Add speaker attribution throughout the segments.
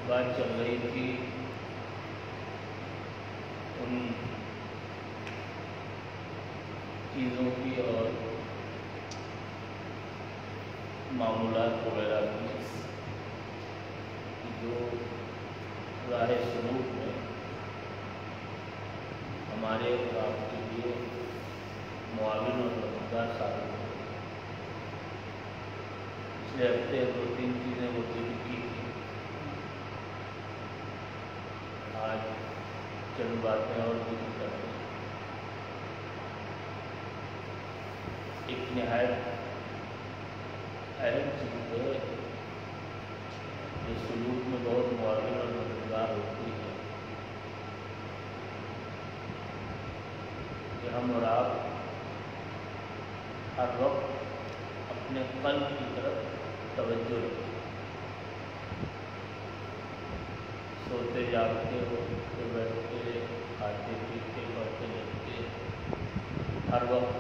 Speaker 1: بات چل رہی تھی ان چیزوں کی اور معمولات وغیرہ کی جو راہ سلوک میں ہمارے اور آپ کے لیے معاون اور مددگار ثابت ہو۔ پچھلے ہفتے 2-3 چیزیں وہ ذکر کی تھی، آج چند باتیں اور ذکر کرتے ہیں۔ ایک نہایت اہم چیز ہے جو سلوک میں بہت معاون اور مددگار ہوتی ہے کہ ہم اور آپ ہر وقت اپنے قلب کی طرف توجہ رکھیں۔ سوتے جاگتے اٹھتے بیٹھتے کھاتے پیتے پڑھتے لکھتے ہر وقت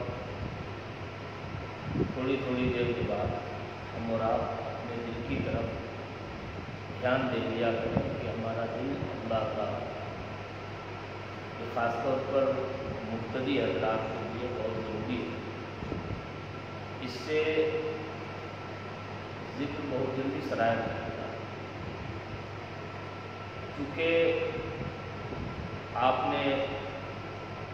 Speaker 1: تھوڑی تھوڑی دیر کے بعد ہم اور آپ اپنے دل کی طرف دھیان دے لیا کریں کہ ہمارا دل اللہ کا یہ خاص طور پر مبتدی حضرات کے لیے بہت ضروری ہے۔ اس سے ذکر بہت جلدی سرایت کرتا ہے، کیونکہ آپ نے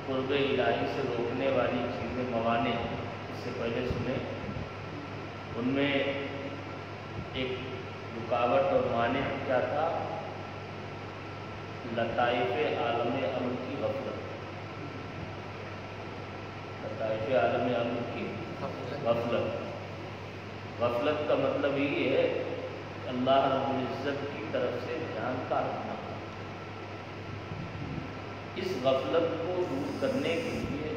Speaker 1: قرب الہی سے روکنے والی چیزیں موانع اس سے پہلے سنے، ان میں ایک رکاوٹ اور مانع کیا تھا؟ لطائف عالم امر کی غفلت۔ لطائف عالم امر کی غفلت۔ غفلت کا مطلب یہ ہے کہ اللہ رب العزت کی طرف سے دھیان کا رکھنا۔ اس غفلت کو دور کرنے کے لیے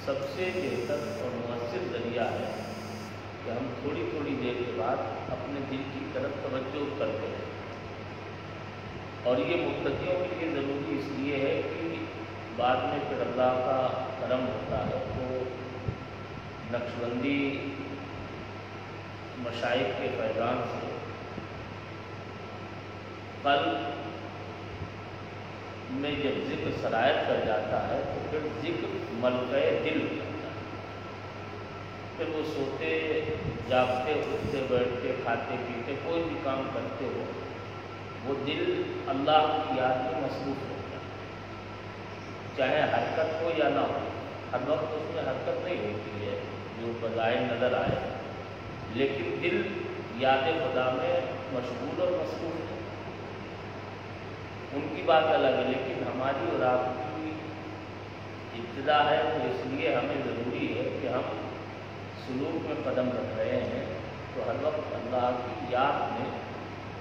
Speaker 1: سب سے بہتر اور مؤثر ذریعہ ہے کہ ہم تھوڑی تھوڑی دیر کے بعد اپنے دل کی طرف توجہ کرتے ہیں۔ اور یہ مبتدیوں کے لیے ضروری اس لیے ہے کہ بعد میں پھر اللہ کا کرم ہوتا ہے تو نقشبندی مشائخ کے فیضان سے قلب میں جب ذکر سرایت کر جاتا ہے تو پھر ذکر ملکہ دل ہو جاتا ہے۔ پھر وہ سوتے جاگتے اٹھتے بیٹھتے کھاتے پیتے کوئی بھی کام کرتے ہو وہ دل اللہ کی یاد میں مصروف ہوتا ہے، چاہے حرکت ہو یا نہ ہو۔ ہر وقت اس میں حرکت نہیں ہوتی ہے جو بظاہر نظر آئے، لیکن دل یاد خدا میں مشغول اور مصروف ہے۔ ان کی بات الگ ہے، لیکن ہماری اور آپ کی ابتدا ہے تو اس لیے ہمیں ضروری ہے کہ ہم سلوک میں قدم رکھ رہے ہیں تو ہر وقت اللہ کی یاد میں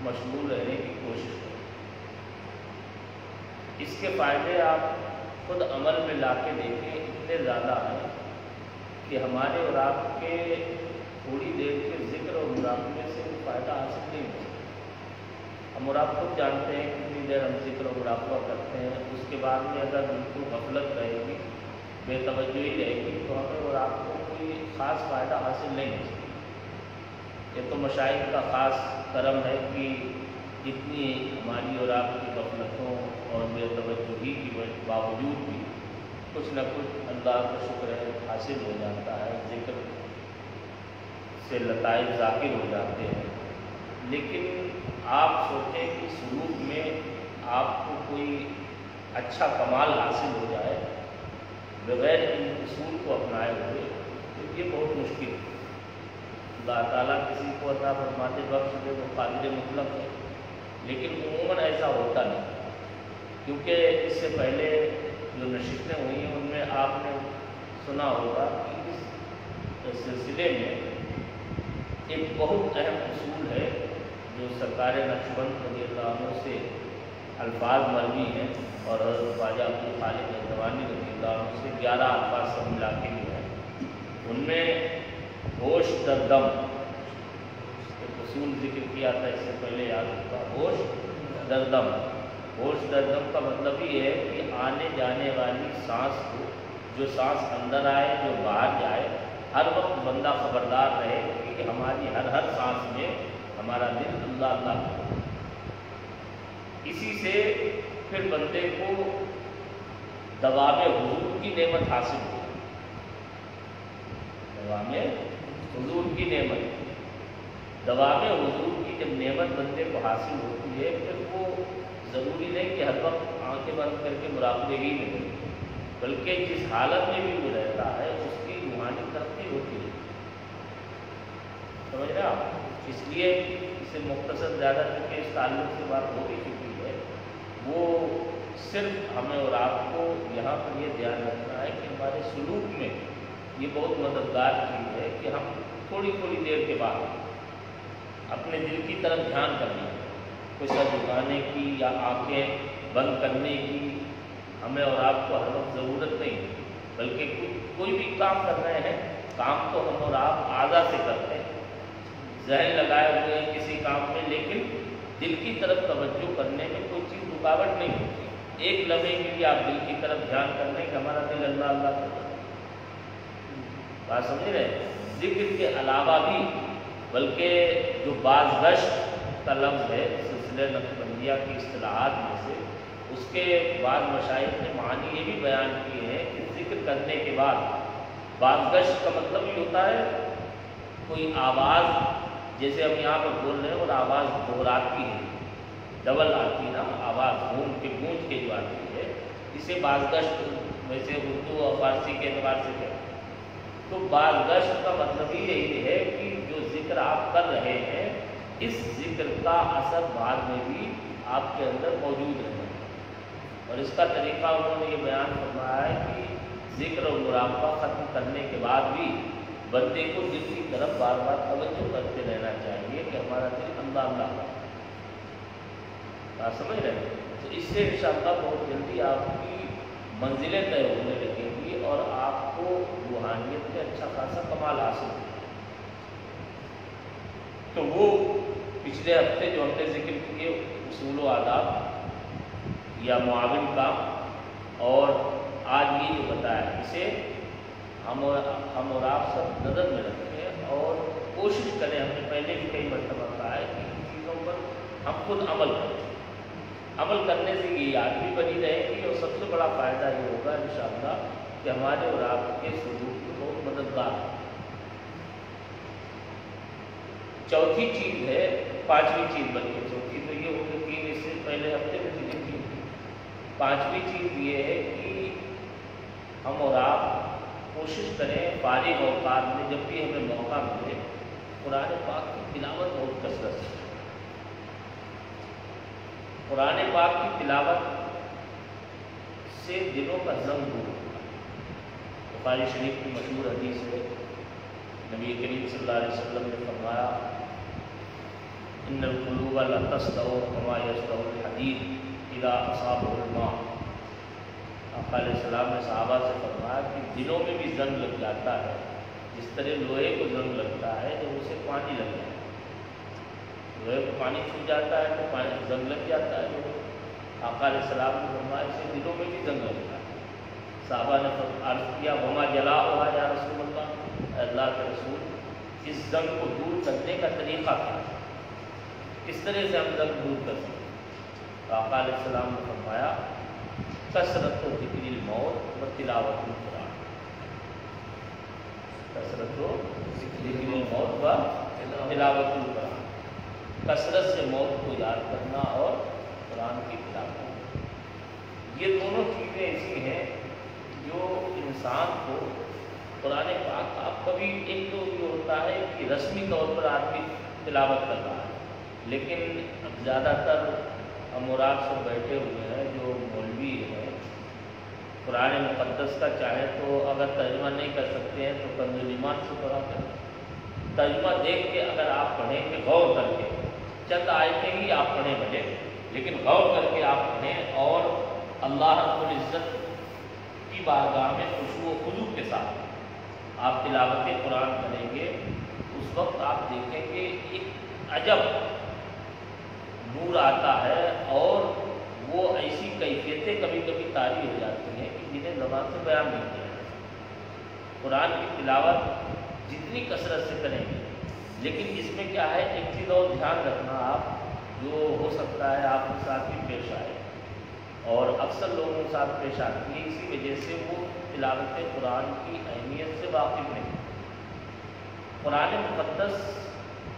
Speaker 1: مشغول رہنے کی کوشش کریں۔ اس کے فائدے آپ خود عمل میں لا کے دیکھیں، اتنے زیادہ ہیں کہ ہمارے اور آپ کے تھوڑی دیر کے ذکر اور مراقبے سے فائدہ حاصل نہیں ہو سکتا۔ ہم اور آپ خود جانتے ہیں کتنی دیر ہم ذکر و مراقبہ کرتے ہیں، اس کے بعد میں اگر بالکل غفلت رہے گی، بے توجہی رہے گی تو ہمیں اور آپ کو کوئی خاص فائدہ حاصل نہیں ہو سکتا۔ یہ تو مشائخ کا خاص کرم ہے کہ اتنی ہماری اور آپ کی غفلتوں اور بے توجہی کی باوجود بھی کچھ نہ کچھ اللہ کا شکر ہے حاصل ہو جاتا ہے، ذکر سے لطائف ظاہر ہو جاتے ہیں۔ لیکن آپ سوچیں کہ سلوک میں آپ کو کوئی اچھا کمال حاصل ہو جائے بغیر ان اصول کو اپنائے ہوئے تو یہ بہت مشکل ہے۔ اللہ تعالیٰ کسی کو عطا فرماتے بخش دے وہ قادر مطلق ہے، لیکن عموماً ایسا ہوتا نہیں، کیونکہ اس سے پہلے جو نشستیں ہوئی ہیں ان میں آپ نے سنا ہوگا کہ اس سلسلے میں ایک بہت اہم اصول ہے جو سرکار نقشبند رضی اللہ عنہ سے الفاظ مروی ہیں اور حضرت خواجہ عبدالخالق اعتوانی رضی اللہ عنہ سے 11 الفاظ سب ملا کے بھی ہیں۔ ان میں ہوش در دم ایک اصول ذکر کیا تھا، اس سے پہلے یاد ہوگا، ہوش در دم۔ ہوش در دم کا مطلب یہ ہے کہ آنے جانے والی سانس کو، جو سانس اندر آئے جو باہر جائے، ہر وقت بندہ خبردار رہے کہ ہماری ہر سانس میں ہمارا دل اللہ اللہ کرے۔ اسی سے پھر بندے کو دوام حضور کی نعمت حاصل ہو، دوام حضور کی نعمت، دوام حضور کی جب نعمت بندے کو حاصل ہوتی ہے پھر وہ ضروری نہیں کہ ہر وقت آنکھیں بند کر کے مراقبے ہی میں رہے، بلکہ جس حالت میں بھی وہ رہتا ہے اس کی روحانی ترقی ہوتی ہے، سمجھ رہے آپ؟ اس لیے اسے مختصر زیادہ چونکہ اس تعلق سے بات ہو بھی چکی ہے، وہ صرف ہمیں اور آپ کو یہاں پر یہ دھیان رکھنا ہے کہ ہمارے سلوک میں یہ بہت مددگار چیز ہے کہ ہم تھوڑی تھوڑی دیر کے بعد اپنے دل کی طرف دھیان کرنا ہے، کوئی سر جھکانے کی یا آنکھیں بند کرنے کی ہمیں اور آپ کو ہر وقت ضرورت نہیں، بلکہ کوئی بھی کام کر رہے ہیں، کام تو ہم اور آپ اعضاء سے کرتے ہیں، ذہن لگائے ہوئے ہیں کسی کام میں، لیکن دل کی طرف توجہ کرنے میں کوئی چیز رکاوٹ نہیں ہوتی، ایک لمحے کے لیے آپ دل کی طرف دھیان کرنے کہ ہمارا دل اللہ اللہ کرتا ہے، بات سمجھ رہے ہیں؟ ذکر کے علاوہ بھی بلکہ جو بازگشت کا لفظ ہے سلسلہ نقشبندیہ کی اصطلاحات میں سے، اس کے بعد مشائخ نے معنی یہ بھی بیان کیے ہیں کہ ذکر کرنے کے بعد بازگشت کا مطلب یہ ہوتا ہے کوئی آواز، جیسے ہم یہاں پر بول رہے ہیں اور آواز دوہراتی ہے، ڈبل آتی ہے نا آواز، گونج کے جو آتی ہے، اسے بازگشت ویسے اردو اور فارسی کے اعتبار سے کہتے ہیں۔ تو بازگشت کا مطلب ہی یہی ہے کہ جو ذکر آپ کر رہے ہیں اس ذکر کا اثر بعد میں بھی آپ کے اندر موجود رہے، اور اس کا طریقہ انہوں نے یہ بیان فرمایا ہے کہ ذکر اور مراقبہ ختم کرنے کے بعد بھی بندے کو دل کی طرف بار بار توجہ کرتے رہنا چاہیے کہ ہمارا دل اللہ اللہ کا، بات سمجھ رہے ہیں؟ تو اس سے انشاءاللہ بہت جلدی آپ کی منزلیں طے ہونے لگیں گی اور آپ کو روحانیت میں اچھا خاصا کمال حاصل ہوگا۔ تو وہ پچھلے ہفتے جو ہم نے ذکر کیے اصول و آداب یا معاون کام، اور آج یہ جو بتایا اسے ہم اور آپ سب نظر میں رکھیں اور کوشش کریں، ہم نے پہلے بھی کئی مرتبہ کہا ہے کہ ان چیزوں پر ہم خود عمل کریں، عمل کرنے سے یہ یاد بھی بنی رہے گی، اور سب سے بڑا فائدہ یہ ہوگا انشاءاللہ کہ ہمارے اور آپ کے سلوک کو بہت مددگار ہے۔ چوتھی چیز ہے، پانچویں چیز بلکہ چوتھی تو یہ ہوگی کہ اس سے پہلے ہفتے میں ذکر کی، پانچویں چیز یہ ہے کہ ہم اور آپ کوشش کریں فارغ اوقات میں جب بھی ہمیں موقع ملے قرآن پاک کی تلاوت بہت کثرت سے، قرآن پاک کی تلاوت سے دلوں کا زنگ دور ہوتا ہے۔ بخاری شریف کی مشہور حدیث ہے، نبی کریم صلی اللہ علیہ وسلم نے فرمایا ان القلوب لتصدع كما يصدع الحديد اذا اصابه الماء۔ آقا علیہ السلام نے صحابہ سے فرمایا کہ دلوں میں بھی زنگ لگ جاتا ہے جس طرح لوہے کو زنگ لگتا ہے جب اسے پانی لگ جائے، لوہے کو پانی چھو جاتا ہے تو پانی زنگ لگ جاتا ہے۔ آقا علیہ السلام نے فرمایا اسے دلوں میں بھی زنگ لگتا ہے۔ صحابہ نے عرض کیا وما جلاؤھا یا رسول اللہ، اللہ کے رسول اس زنگ کو دور کرنے کا طریقہ کیا ہے، کس طرح سے ہم زنگ دور کر سکتے ہیں؟ تو آقا علیہ السلام نے فرمایا کثرت و ذکر الموت و تلاوت القرآن، کثرت و ذکر الموت و تلاوت القرآن، کثرت سے موت کو یاد کرنا اور قرآن کی تلاوت، یہ دونوں چیزیں ایسی ہیں جو انسان کو قرآن پاک آپ کبھی ایک تو یہ ہوتا ہے کہ رسمی طور پر آدمی تلاوت کر رہا ہے، لیکن اب زیادہ تر ہم اور آپ سب بیٹھے ہوئے ہیں جو مولوی ہیں، قرآن مقدس کا چاہے تو اگر ترجمہ نہیں کر سکتے ہیں تو کنز ایمان سے پڑھا کریں، ترجمہ دیکھ کے اگر آپ پڑھیں گے غور کر کے، چند آیتیں ہی آپ پڑھیں بھلے لیکن غور کر کے آپ پڑھیں، اور اللہ رب العزت کی بارگاہ میں خشوع و خضوع کے ساتھ آپ تلاوت قرآن کریں گے، اس وقت آپ دیکھیں گے ایک عجب نور آتا ہے، اور وہ ایسی کیفیتیں کبھی کبھی طاری ہو جاتی ہیں کہ جنہیں زبان سے بیان نہیں کیا جاتا۔ قرآن کی تلاوت جتنی کثرت سے کریں گے، لیکن اس میں کیا ہے ایک چیز اور دھیان رکھنا آپ جو ہو سکتا ہے آپ کے ساتھ بھی پیش آئے اور اکثر لوگوں کے ساتھ پیش آتی ہے، اسی وجہ سے وہ تلاوت قرآن کی اہمیت سے واقف نہیں۔ قرآن مقدس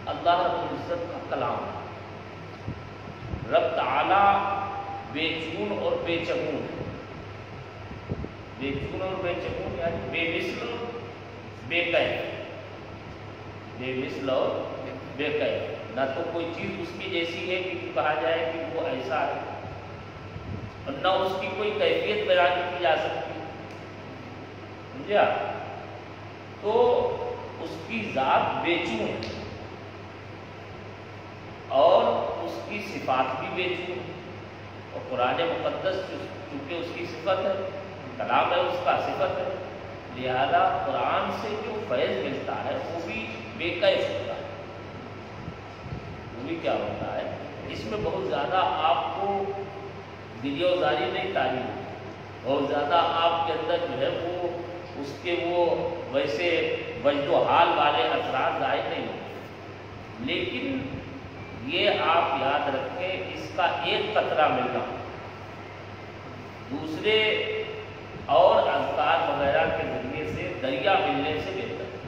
Speaker 1: اللہ رب العزت کا کلام ہے، رب تعالیٰ بے چون اور بے چگون، بے چون اور بے چگون یعنی بے مثل بے کیف، بے مثل اور بے کیف، نہ تو کوئی چیز اس کی جیسی ہے کہ کہا جائے کہ وہ ایسا ہے، اور نہ اس کی کوئی کیفیت بیان کی جا سکتی، سمجھے آپ؟ تو اس کی ذات بے چون ہے اور اس کی صفات بھی بے چون ہے، اور قرآن مقدس چونکہ اس کی صفت ہے، کلام ہے اس کا، صفت ہے، لہذا قرآن سے جو فیض ملتا ہے وہ بھی بے کیف ہوتا ہے، وہ بھی کیا ہوتا ہے، اس میں بہت زیادہ آپ کو دیوزاری نہیں تعلیم، بہت زیادہ آپ کے اندر جو ہے وہ اس کے وہ ویسے وجد و حال والے اثرات ظاہر نہیں ہوتے، لیکن یہ آپ یاد رکھیں اس کا ایک قطرہ ملنا دوسرے اور اذکار وغیرہ کے ذریعے سے دریا ملنے سے بہتر ہے،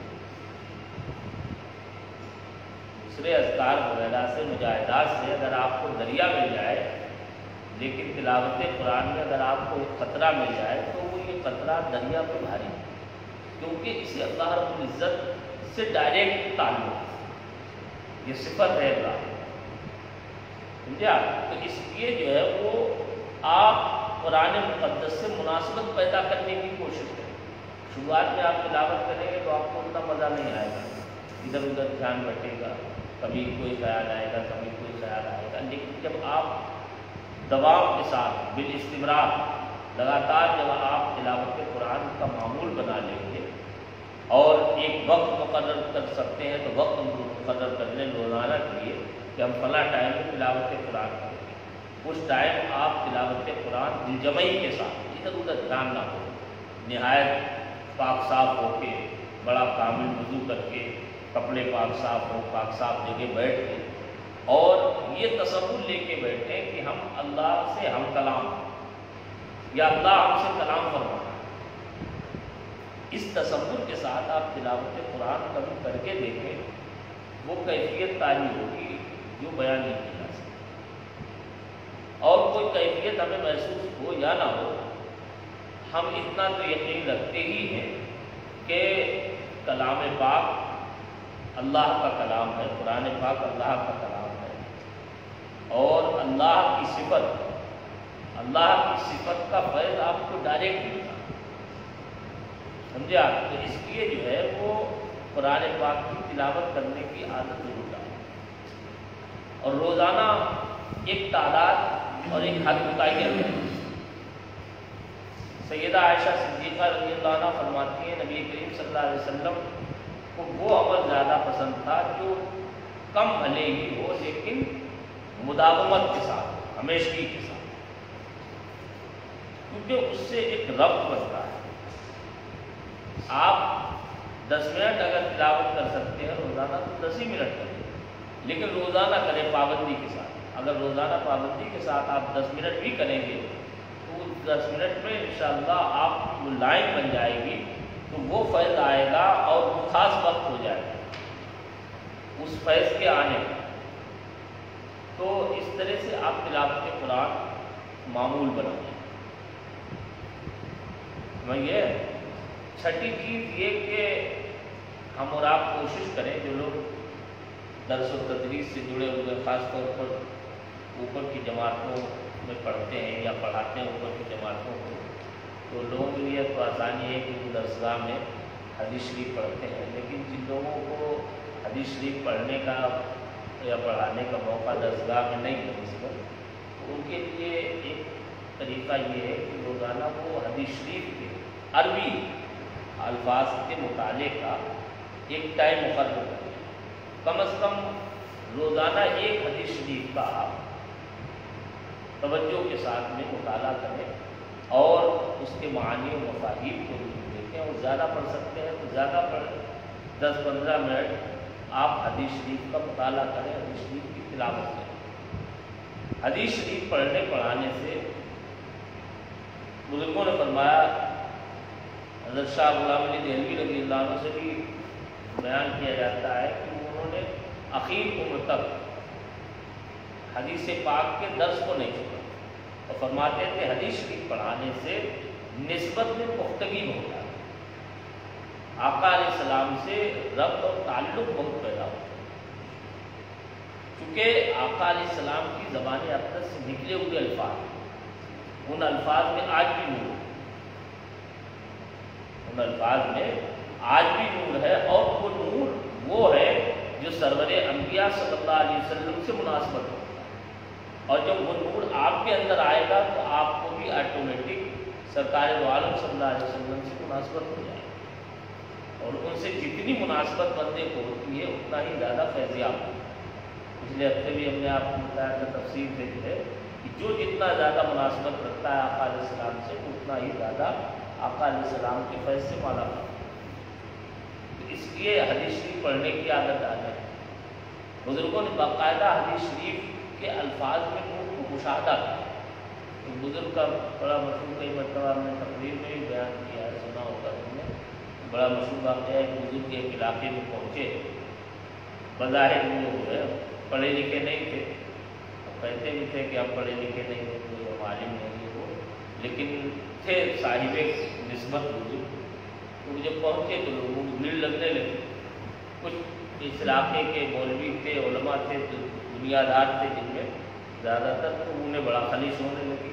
Speaker 1: دوسرے اذکار وغیرہ سے مجاہدات سے اگر آپ کو دریا مل جائے، لیکن تلاوت قرآن میں اگر آپ کو ایک قطرہ مل جائے تو وہ یہ قطرہ دریا پہ بھاری ہے، کیونکہ اسے اللہ رب العزت سے ڈائریکٹ تعلق ہے، یہ صفت ہے اللہ، سمجھے آپ؟ تو اس لیے جو ہے وہ آپ قرآن مقدس سے مناسبت پیدا کرنے کی کوشش کریں۔ شروعات میں آپ تلاوت کریں گے تو آپ کو اتنا مزہ نہیں آئے گا، ادھر ادھر دھیان بٹے گا، کبھی کوئی خیال آئے گا، کبھی کوئی خیال آئے گا، لیکن جب آپ دوام کے ساتھ بالاستمرار لگاتار جب آپ تلاوت قرآن کا معمول بنا لیں گے اور ایک وقت مقرر کر سکتے ہیں تو وقت مقرر کر لیں روزانہ کے لیے کہ ہم فلاں ٹائم میں تلاوت قرآن کریں گے، اس ٹائم آپ تلاوت قرآن دلجمعی کے ساتھ ادھر ادھر دھیان نہ ہو، نہایت پاک صاف ہو کے، بڑا کامل وضو کر کے، کپڑے پاک صاف ہو، پاک صاف جگہ بیٹھ کے، اور یہ تصور لے کے بیٹھیں کہ ہم اللہ سے ہم کلام یا اللہ ہم سے کلام فرما، اس تصور کے ساتھ آپ تلاوت قرآن کبھی کر کے دیکھیں، وہ کیفیت تاری ہوگی جو بیان نہیں کی جا سکتی، اور کوئی کیفیت ہمیں محسوس ہو یا نہ ہو، ہم اتنا تو یقین رکھتے ہی ہیں کہ کلام پاک اللہ کا کلام ہے، قرآن پاک اللہ کا کلام ہے، اور اللہ کی صفت کا فیض آپ کو ڈائریکٹ ملتا، سمجھے آپ؟ تو اس لیے جو ہے وہ قرآن پاک کی تلاوت کرنے کی عادت ضرور ڈالیں، اور روزانہ ایک تعداد اور ایک حد متعین ہے۔ سیدہ عائشہ صدیقہ رضی اللہ عنہ فرماتی ہیں نبی کریم صلی اللہ علیہ وسلم کو وہ عمل زیادہ پسند تھا جو کم بھلے ہی ہو لیکن مداومت کے ساتھ، ہمیشگی کے ساتھ، کیونکہ اس سے ایک ربط بنتا ہے۔ آپ 10 منٹ اگر تلاوت کر سکتے ہیں روزانہ تو 10 ہی منٹ کریں، لیکن روزانہ کریں پابندی کے ساتھ۔ اگر روزانہ پابندی کے ساتھ آپ 10 منٹ بھی کریں گے تو 10 منٹ میں انشاءاللہ آپ کی وہ لائن بن جائے گی، تو وہ فیض آئے گا اور وہ خاص وقت ہو جائے گا اس فیض کے آنے کا۔ تو اس طرح سے آپ تلاوت قرآن معمول بنائیں۔ میں یہ چھٹی چیز یہ کہ ہم اور آپ کوشش کریں، جو لوگ درس و تدریس سے جڑے ہوئے خاص طور پر اوپر کی جماعتوں میں پڑھتے ہیں یا پڑھاتے ہیں اوپر کی جماعتوں کو، تو لوگوں کے لیے تو آسانی ہے کہ وہ درسگاہ میں حدیث شریف پڑھتے ہیں، لیکن جن لوگوں کو حدیث شریف پڑھنے کا یا پڑھانے کا موقع درسگاہ میں نہیں ہے نسبت، تو ان کے لیے ایک طریقہ یہ ہے کہ روزانہ وہ حدیث شریف کے عربی الفاظ کے مطالعے کا ایک ٹائم مقرر کریں، کم از کم روزانہ ایک حدیث شریف کا آپ توجہ کے ساتھ میں مطالعہ کریں اور اس کے معانی و مفاہیم کو دیکھیں، اور زیادہ پڑھ سکتے ہیں تو زیادہ پڑھیں، 10-15 منٹ آپ حدیث شریف کا مطالعہ کریں، حدیث شریف کی تلاوت کریں، حدیث شریف پڑھنے پڑھانے سے بزرگوں نے فرمایا، حضرت شاہ غلام علی دہلوی رضی اللہ عنہ سے بھی بیان کیا جاتا ہے کہ انہوں نے اخیر عمر تک حدیث پاک کے درس کو نہیں چھوڑا اور فرماتے تھے حدیث شریف پڑھانے سے نسبت میں پختگی ہوتا ہے، آقا علیہ السلام سے ربط اور تعلق بہت پیدا ہوتا ہے، کیونکہ آقا علیہ السلام کی زبان اقدس سے نکلے ہوئے الفاظ، ان الفاظ میں آج بھی نور ہے، ان الفاظ میں آج بھی نور ہے، اور وہ نور وہ ہے جو سرور انبیاء صلی اللہ علیہ وسلم سے مناسبت ہوتا ہے، اور جب وہ نور آپ کے اندر آئے گا تو آپ کو بھی آٹومیٹک سرکار دو عالم صلی اللہ علیہ وسلم سے مناسبت ہو جائے گی، اور ان سے جتنی مناسبت بندے کو ہوتی ہے اتنا ہی زیادہ فیضیاب ہوتا ہے۔ پچھلے ہفتے بھی ہم نے آپ کو بتایا تھا، تفسیر سے ہے کہ جو جتنا زیادہ مناسبت رکھتا ہے آقا علیہ السلام سے اتنا ہی زیادہ آقا علیہ السلام کے فیض سے مالا مال ہے۔ اس لیے حدیث شریف پڑھنے کی عادت ڈالیں۔ بزرگوں نے باقاعدہ حدیث شریف کے الفاظ میں نور کو مشاہدہ کیا۔ ایک بزرگ کا بڑا مشہور، کئی مرتبہ ہم نے تقریر میں بھی بیان کیا ہے، سنا ہوگا تم نے، بڑا مشہور واقعہ ہے۔ ایک بزرگ ایک علاقے میں پہنچے، بظاہر وہ جو ہے پڑھے لکھے نہیں تھے، کہتے بھی تھے کہ ہم پڑھے لکھے نہیں ہیں، کوئی ہم عالم نہیں ہے وہ، لیکن تھے صاحب نسبت بزرگ۔ تو جب پہنچے تو لوگوں کی بھیڑ لگنے لگی، کچھ اس علاقے کے مولوی تھے، علماء تھے، بنیادار تھے، جن میں زیادہ تر تو انہیں بڑا خلیش ہونے لگی۔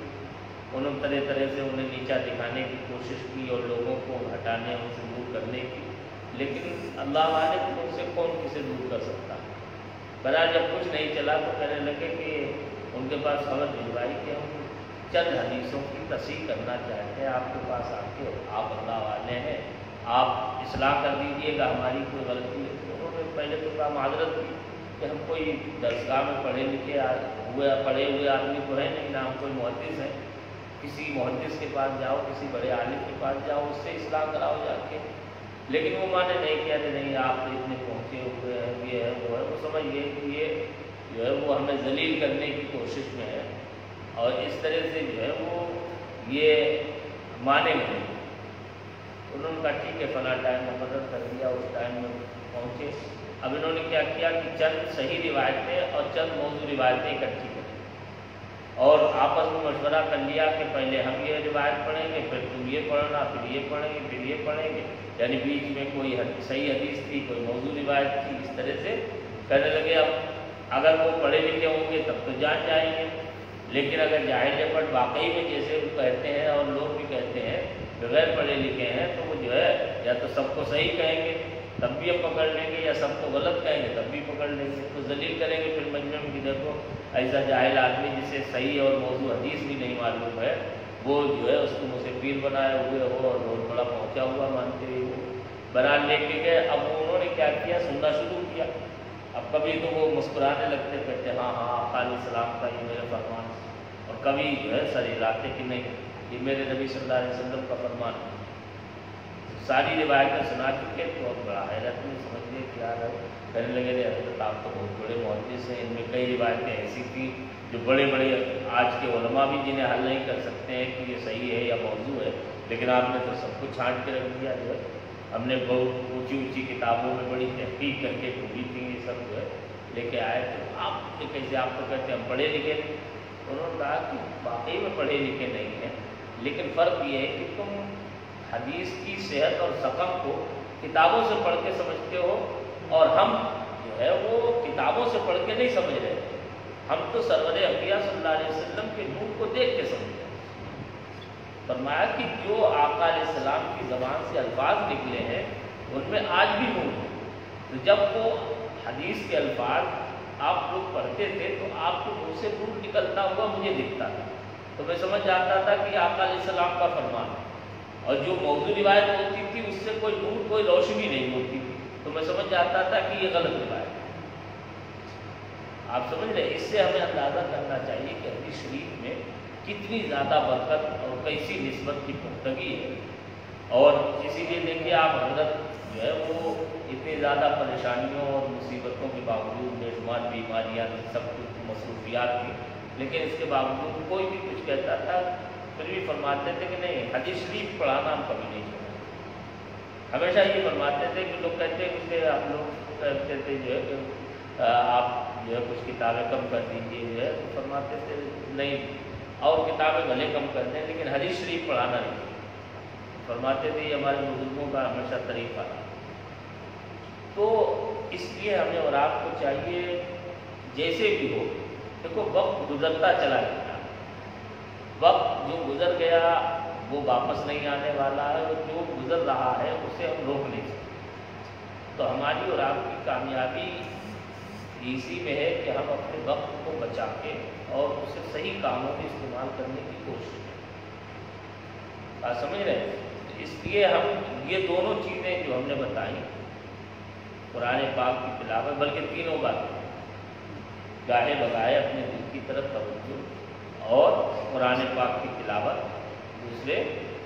Speaker 1: انہوں نے طرح طرح سے انہیں نیچا دکھانے کی کوشش کی اور لوگوں کو ہٹانے، ان سے دور کرنے کی، لیکن اللہ والے تو ان سے کون کسے دور کر سکتا ہے۔ بہرحال جب کچھ نہیں چلا تو کہنے لگے کہ ان کے پاس خبر بھجوائی کہ ہم چند حدیثوں کی تصحیح کرنا چاہتے ہیں آپ کے پاس آ کے، آپ اللہ والے ہیں، آپ اصلاح کر دیجیے گا، ہماری کوئی غلطی ہے۔ تو انہوں نے پہلے تو کہا معذرت کی کہ ہم کوئی درسگاہ میں پڑھے ہوئے آدمی تو ہے نہیں، نہ ہم کوئی محدث ہیں، کسی محدث کے پاس جاؤ، کسی بڑے عالم کے پاس جاؤ، اس سے اصلاح کراؤ جا کے۔ لیکن وہ مانے نہیں، کہتے نہیں آپ تو اتنے پہنچے ہوئے ہیں، یہ ہے وہ ہے، وہ سمجھیے کہ یہ جو ہے وہ ہمیں ذلیل کرنے کی کوشش میں ہے، اور اس طرح سے جو ہے وہ یہ مانے گا نہیں۔ انہوں نے کہا ٹھیک ہے، فلاں ٹائم مقرر کر دیا، اس ٹائم میں پہنچے۔ اب انہوں نے کیا کیا کہ چند صحیح روایتیں اور چند موضوع روایتیں اکٹھی کریں اور آپس میں مشورہ کر لیا کہ پہلے ہم یہ روایت پڑھیں گے، پھر تم یہ پڑھنا، پھر یہ پڑھیں گے، پھر یہ پڑھیں گے، یعنی بیچ میں کوئی صحیح حدیث تھی، کوئی موضوع روایت تھی، اس طرح سے کہنے لگے۔ اب اگر وہ پڑھے لکھے ہوں گے تب تو جان جائیں گے، لیکن اگر جاہل جپٹ واقعی میں جیسے وہ کہتے ہیں اور لوگ بھی کہتے ہیں بغیر پڑھے لکھے ہیں، تو وہ جو ہے یا تو سب کو صحیح کہیں گے تب بھی ہم پکڑ لیں گے، یا سب کو غلط کہیں گے تب بھی پکڑ لیں گے، تو ذلیل کریں گے پھر مجمع میں کہ دیکھو ایسا جاہل آدمی جسے صحیح اور موضوع حدیث بھی نہیں معلوم ہے، وہ جو ہے اس کو مجھ سے پیر بنائے ہوئے ہو اور بہت بڑا پہنچا ہوا مانتے ہوئے ہو۔ بہرحال لے کے گئے۔ اب انہوں نے کیا کیا، سننا شروع کیا۔ اب کبھی تو وہ مسکرانے لگتے، کہتے ہاں ہاں آقا علیہ السلام کا یہ میرا فرمان، اور کبھی جو ہے سر ہلاتے کہ نہیں یہ میرے نبی صلی اللہ علیہ وسلم کا فرمان ہے۔ ساری روایتیں سنا چکے تو اب بڑا حیرت میں سمجھ لیے کیا ہے، کہنے لگے رہے حضرت آپ تو بہت بڑے محدث ہیں، ان میں کئی روایتیں ایسی تھیں جو بڑے بڑے آج کے علماء بھی جنہیں حل نہیں کر سکتے ہیں کہ یہ صحیح ہے یا موضوع ہے، لیکن آپ نے تو سب کچھ چھانٹ کے رکھ دیا۔ جو ہے ہم نے بہت اونچی اونچی کتابوں میں بڑی تحقیق کر کے ڈھونڈی تھی، یہ سب جو ہے لے کے آئے تھے، آپ نے کیسے، آپ تو کہتے ہیں ہم پڑھے لکھے نہیں۔ انہوں نے کہا کہ واقعی میں پڑھے لکھے نہیں ہیں، لیکن فرق یہ ہے کہ تم حدیث کی صحت اور سقم کو کتابوں سے پڑھ کے سمجھتے ہو، اور ہم جو ہے وہ کتابوں سے پڑھ کے نہیں سمجھ رہے، ہم تو سرور انبیاء صلی اللہ علیہ وسلم کے نور کو دیکھ کے سمجھ رہے۔ فرمایا کہ جو آقا علیہ السلام کی زبان سے الفاظ نکلے ہیں ان میں آج بھی نور ہے، تو جب وہ حدیث کے الفاظ آپ لوگ پڑھتے تھے تو آپ کو منہ سے نور نکلتا ہوا مجھے دکھتا تھا، تو میں سمجھ جاتا تھا کہ آقا علیہ السلام کا فرمان ہے، اور جو موضوع روایت ہوتی تھی اس سے کوئی نور، کوئی روشنی نہیں ہوتی تھی، تو میں سمجھ جاتا تھا کہ یہ غلط روایت ہے۔ آپ سمجھ رہے، اس سے ہمیں اندازہ کرنا چاہیے کہ حدیث شریف میں کتنی زیادہ برکت اور کیسی نسبت کی پختگی ہے، اور اسی لیے دیکھیے آپ حضرت جو ہے وہ اتنی زیادہ پریشانیوں اور مصیبتوں کے باوجود، بے شمار بیماریاں، سب کچھ مصروفیات تھی، لیکن اس کے باوجود کوئی بھی کچھ کہتا تھا پھر بھی فرماتے تھے کہ نہیں، حدیث شریف پڑھانا ہم کبھی نہیں چھوڑا۔ ہمیشہ یہ فرماتے تھے کہ لوگ کہتے ہیں کہ آپ لوگ کہتے تھے جو ہے کہ آپ جو ہے کچھ کتابیں کم کر دیجیے، جو ہے تو فرماتے تھے نہیں، اور کتابیں بھلے کم کر دیں لیکن حدیث شریف پڑھانا نہیں۔ فرماتے تھے یہ ہمارے بزرگوں کا ہمیشہ طریقہ تھا۔ تو اس لیے ہمیں اور آپ کو چاہیے جیسے بھی ہو، دیکھو وقت گزرتا چلا گیا، وقت جو گزر گیا وہ واپس نہیں آنے والا ہے، اور جو گزر رہا ہے اسے ہم روک نہیں سکتے۔ تو ہماری اور آپ کی کامیابی اسی میں ہے کہ ہم اپنے وقت کو بچا کے اور اسے صحیح کاموں میں استعمال کرنے کی کوشش کریں۔ آپ سمجھ رہے ہیں؟ اس لیے ہم یہ دونوں چیزیں جو ہم نے بتائیں، قرآن پاک کی تلاوت، بلکہ تینوں باتیں، گاہے بگاہے اپنے دل کی طرف توجہ، اور قرآن پاک کی تلاوت،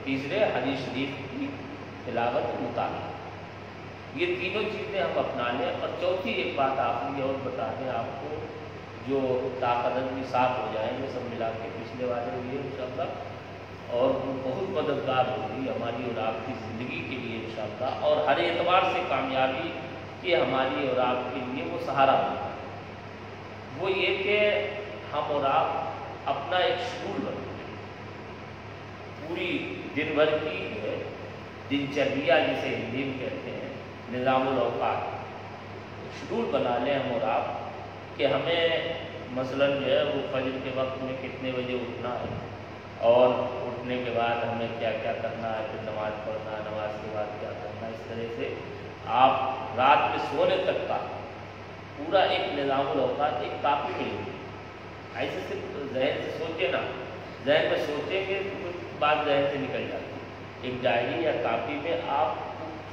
Speaker 1: تیسرے حدیث شریف کی تلاوت مطالعہ، یہ تینوں چیزیں ہم اپنا لیں۔ اور چوتھی ایک بات آپ نے اور بتا دیں آپ کو، جو طاقت بھی صاف ہو جائیں گے سب ملا کے پچھلے والے ہوئے انشاءاللہ، اور وہ بہت مددگار ہوگی ہماری اور آپ کی زندگی کے لیے انشاءاللہ، اور ہر اعتبار سے کامیابی کہ ہماری اور آپ کے لیے وہ سہارا ہوگا۔ وہ یہ کہ ہم اور آپ اپنا ایک شیڈول بنائیں، پوری دن بھر کی جو ہے دن چریا جسے ہندی میں کہتے ہیں، نظام الاوقات، شیڈول بنا لیں ہم اور آپ کہ ہمیں مثلاً جو ہے وہ فجر کے وقت میں کتنے بجے اٹھنا ہے، اور اٹھنے کے بعد ہمیں کیا کیا کرنا ہے، پھر نماز پڑھنا ہے، نماز کے بعد کیا کرنا ہے۔ اس طرح سے آپ رات میں سونے تک کا پورا ایک نظام الاوقات ایک کاپی میں لیں۔ ایسے صرف ذہن سے سوچے نا، ذہن میں سوچیں گے تو کچھ بات ذہن سے نکل جاتی ہے۔ ایک ڈائری یا کاپی میں آپ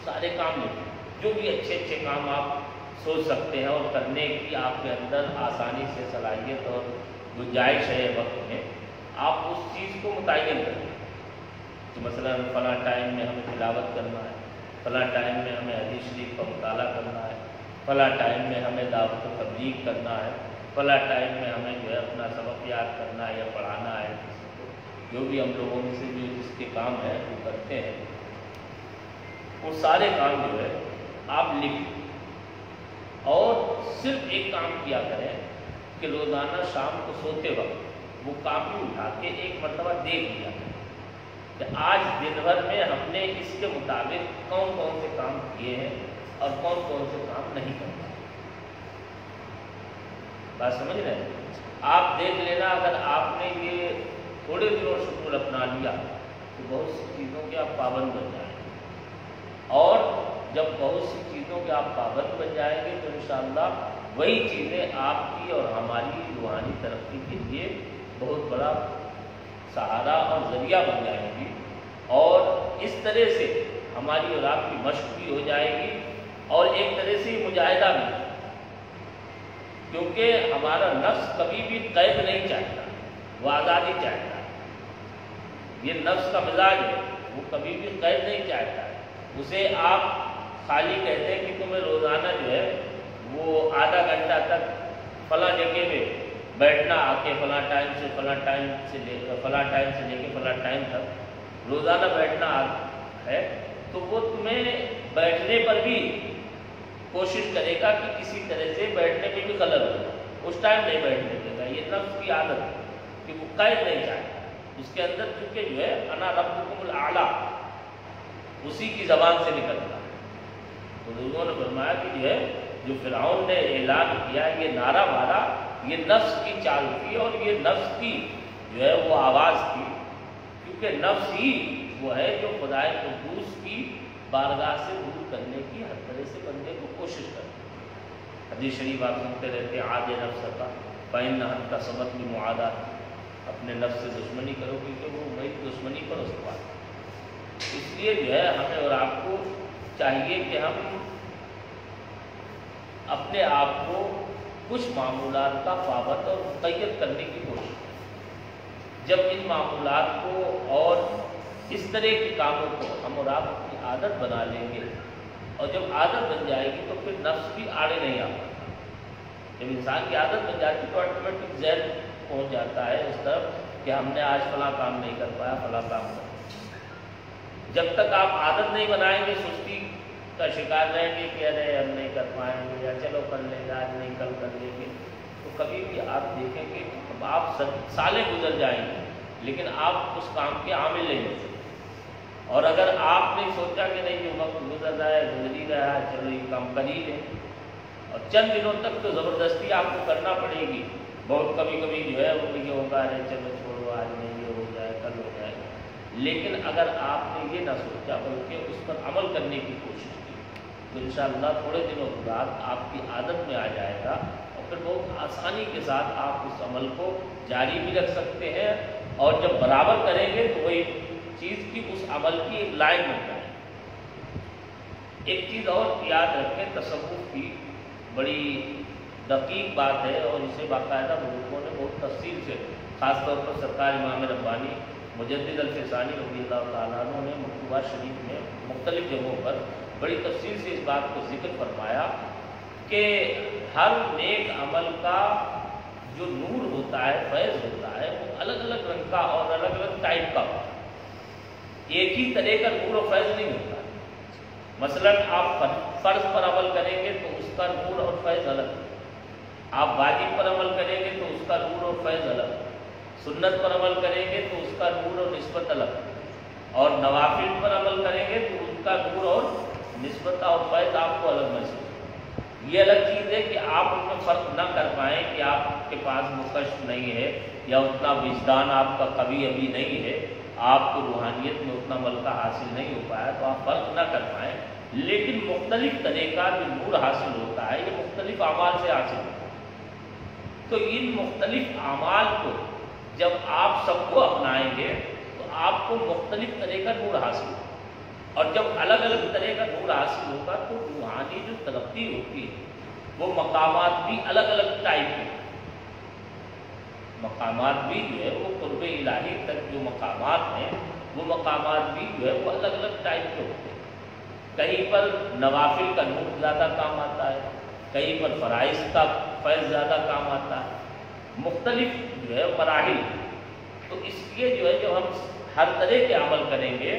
Speaker 1: سارے کام لکھیں، جو بھی اچھے اچھے کام آپ سوچ سکتے ہیں اور کرنے کی آپ کے اندر آسانی سے صلاحیت اور گنجائش ہے وقت میں، آپ اس چیز کو متعین کریں کہ مثلا فلاں ٹائم میں ہمیں تلاوت کرنا ہے، فلاں ٹائم میں ہمیں حدیث شریف کا مطالعہ کرنا ہے، فلاں ٹائم میں ہمیں دعوت و تبلیغ کرنا ہے، فلاں ٹائم میں ہمیں جو ہے اپنا سبق یاد کرنا ہے یا پڑھانا ہے کسی کو، جو بھی ہم لوگوں میں سے جو جس کے کام ہیں وہ کرتے ہیں، وہ سارے کام جو ہے آپ لکھیں۔ اور صرف ایک کام کیا کریں کہ روزانہ شام کو سوتے وقت وہ کاپی اٹھا کے ایک مرتبہ دیکھ لیا کریں کہ آج دن بھر میں ہم نے اس کے مطابق کون کون سے کام کیے ہیں اور کون کون سے کام نہیں کرتے۔ بات سمجھ رہے ہیں؟ آپ دیکھ لینا، اگر آپ نے یہ تھوڑے دنوں شکر اپنا لیا تو بہت سی چیزوں کے آپ پابند بن جائیں گے، اور جب بہت سی چیزوں کے آپ پابند بن جائیں گے تو انشاءاللہ وہی چیزیں آپ کی اور ہماری روحانی ترقی کے لیے بہت بڑا سہارا اور ذریعہ بن جائیں گی، اور اس طرح سے ہماری اور آپ کی مشق بھی ہو جائے گی، اور ایک طرح سے مجاہدہ بھی، کیونکہ ہمارا نفس کبھی بھی قید نہیں چاہتا، وہ آزادی چاہتا ہے۔ یہ نفس کا مزاج ہے، وہ کبھی بھی قید نہیں چاہتا ہے۔ اسے آپ خالی کہتے ہیں کہ تمہیں روزانہ جو ہے وہ آدھا گھنٹہ تک فلاں جگہ پہ بیٹھنا، آ کے فلاں ٹائم سے فلاں ٹائم سے لے کے فلاں ٹائم تک روزانہ بیٹھنا ہے، تو وہ تمہیں بیٹھنے پر بھی کوشش کرے گا کہ کسی طرح سے بیٹھنے میں بھی خلل ہو، اس ٹائم نہیں بیٹھنے دے گا۔ یہ نفس کی عادت ہے کہ وہ قید نہیں چاہتا، اس کے اندر چونکہ جو ہے انا ربکم الاعلی اسی کی زبان سے نکلتا ہے۔ تو لوگوں نے فرمایا کہ جو ہے جو فرعون نے اعلان کیا، یہ نعرہ مارا، یہ نفس کی چال تھی اور یہ نفس کی جو ہے وہ آواز تھی، کیونکہ نفس ہی وہ ہے جو خدائے قدوس کی بارگاہ سے دور کرنے کی ہر طرح سے بندے کو کوشش کرتی ہے۔ حدیث شریف آپ سنتے رہتے ہیں، عاد نفس کا فإنها اکتسبت بمعادات، اپنے نفس سے دشمنی کرو کیونکہ وہ وہی دشمنی پر استوار ہے۔ اس لیے جو ہے ہمیں اور آپ کو چاہیے کہ ہم اپنے آپ کو کچھ معمولات کا پابند اور مقید کرنے کی کوشش کریں۔ جب ان معمولات کو اور اس طرح کے کاموں کو ہم اور آپ اپنی عادت بنا لیں گے، اور جب عادت بن جائے گی تو پھر نفس بھی آڑے نہیں آ پاتا۔ جب انسان کی عادت بن جاتی تو آٹومیٹک ذہن پہنچ جاتا ہے اس طرف کہ ہم نے آج فلاں کام نہیں کر پایا، فلاں کام کر پایا۔ جب تک آپ عادت نہیں بنائیں گے، سستی کا شکار رہیں گے کہ ارے ہم نہیں کر پائیں گے، یا چلو کر لیں گے، آج نہیں کل کر لیں گے، تو کبھی بھی آپ دیکھیں گے اب آپ سالیں گزر جائیں گے لیکن آپ اس کام کے عامل نہیں ہو سکتے۔ اور اگر آپ نے سوچا کہ نہیں یہ وقت گزر رہا ہے، گزر ہی رہا ہے، چلو یہ کام کر ہی لیں، اور چند دنوں تک تو زبردستی آپ کو کرنا پڑے گی، بہت کبھی کبھی جو ہے وہ یہ ہوگا ارے چلو چھوڑو آج نہیں، یہ ہو جائے کل ہو جائے، لیکن اگر آپ نے یہ نہ سوچا بلکہ اس پر عمل کرنے کی کوشش کی تو انشاءاللہ تھوڑے دنوں کے بعد آپ کی عادت میں آ جائے گا، اور پھر بہت آسانی کے ساتھ آپ اس عمل کو جاری بھی رکھ سکتے ہیں، اور جب برابر کریں گے تو وہی چیز کی اس عمل کی ایک لائن بن جائے۔ ایک چیز اور یاد رکھیں، تصوف کی بڑی دقیق بات ہے، اور اسے باقاعدہ بزرگوں نے بہت تفصیل سے، خاص طور پر سرکار امام ربانی مجدد الفسانی رضی اللہ تعالیٰ عنہ نے مکتوبات شریف میں مختلف جگہوں پر بڑی تفصیل سے اس بات کو ذکر فرمایا کہ ہر نیک عمل کا جو نور ہوتا ہے، فیض ہوتا ہے، وہ الگ الگ رنگ کا اور الگ الگ ٹائپ کا ہوتا ہے، ایک ہی طرح کا نور و فیض نہیں ہوتا۔ مثلا آپ فرض پر عمل کریں گے تو اس کا نور اور فیض الگ، آپ واجب پر عمل کریں گے تو اس کا نور اور فیض الگ، سنت پر عمل کریں گے تو اس کا نور اور نسبت الگ، اور نوافل پر عمل کریں گے تو اس کا نور اور نسبت اور فیض آپ کو الگ محسوس ہوگا۔ یہ الگ چیز ہے کہ آپ ان میں فرق نہ کر پائیں کہ آپ کے پاس مکشف نہیں ہے، یا اتنا وجدان آپ کا کبھی ابھی نہیں ہے، آپ کو روحانیت میں اتنا ملکہ حاصل نہیں ہو پایا تو آپ فرق نہ کر پائیں، لیکن مختلف طرح کا جو نور حاصل ہوتا ہے یہ مختلف اعمال سے حاصل ہوتا ہے۔ تو ان مختلف اعمال کو جب آپ سب کو اپنائیں گے تو آپ کو مختلف طرح کا نور حاصل ہوگا، اور جب الگ الگ طرح کا نور حاصل ہوگا تو روحانی جو ترقی ہوتی ہے وہ مقامات بھی الگ الگ ٹائپ کے، مقامات بھی جو ہے وہ قرب الہی تک جو مقامات ہیں وہ مقامات بھی جو ہے وہ الگ الگ ٹائپ کے ہوتے ہیں۔ کہیں پر نوافل کا نور زیادہ کام آتا ہے، کہیں پر فرائض کا فیض زیادہ کام آتا ہے، مختلف جو ہے مراحل۔ تو اس لیے جو ہے جو ہم ہر طرح کے عمل کریں گے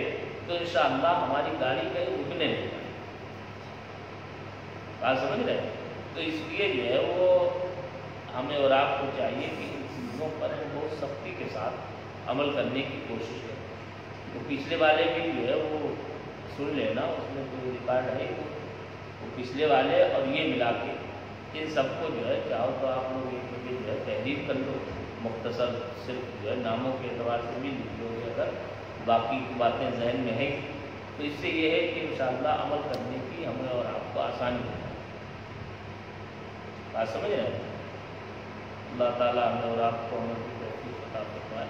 Speaker 1: تو انشاءاللہ ہماری گاڑی کہیں رکنے نہیں پائے، بات سمجھ رہے ہیں؟ تو اس لیے جو ہے وہ ہمیں اور آپ کو چاہیے کہ ان چیزوں پر بہت سختی کے ساتھ عمل کرنے کی کوشش کریں۔ تو پچھلے والے بھی جو ہے وہ سن لینا، اس میں کوئی ریکارڈ ہے وہ پچھلے والے اور یہ ملا کے ان سب کو جو ہے چاہو تو آپ لوگ ایک جو ہے تحریر کر لو، مختصر صرف جو ہے ناموں کے اعتبار سے بھی لکھ لو گے، اگر باقی کی باتیں ذہن میں ہیں تو اس سے یہ ہے کہ انشاءاللہ عمل کرنے کی ہمیں اور آپ کو آسانی ہو جائے۔ بات سمجھ رہے ہیں؟ اللہ تعالیٰ ہمیں اور آپ کو عمل کی توفیق عطا فرمائے۔